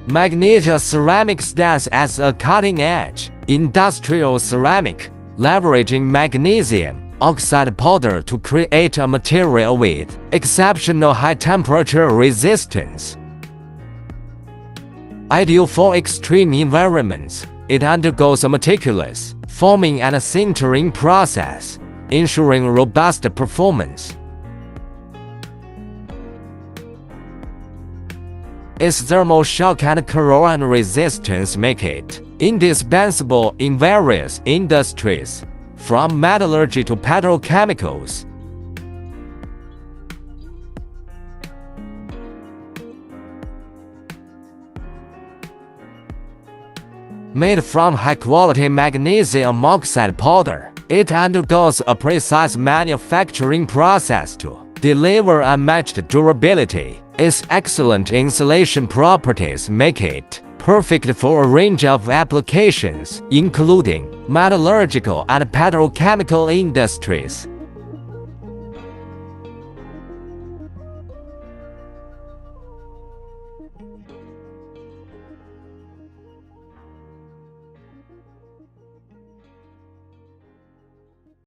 Magnesia ceramic stands as a cutting-edge industrial ceramic, leveraging magnesium oxide powder to create a material with exceptional high-temperature resistance. Ideal for extreme environments, it undergoes a meticulous forming and sintering process, ensuring robust performance. Its thermal shock and corrosion resistance make it indispensable in various industries, from metallurgy to petrochemicals. Made from high-quality magnesium oxide powder, it undergoes a precise manufacturing process to deliver unmatched durability. Its excellent insulation properties make it perfect for a range of applications, including metallurgical and petrochemical industries.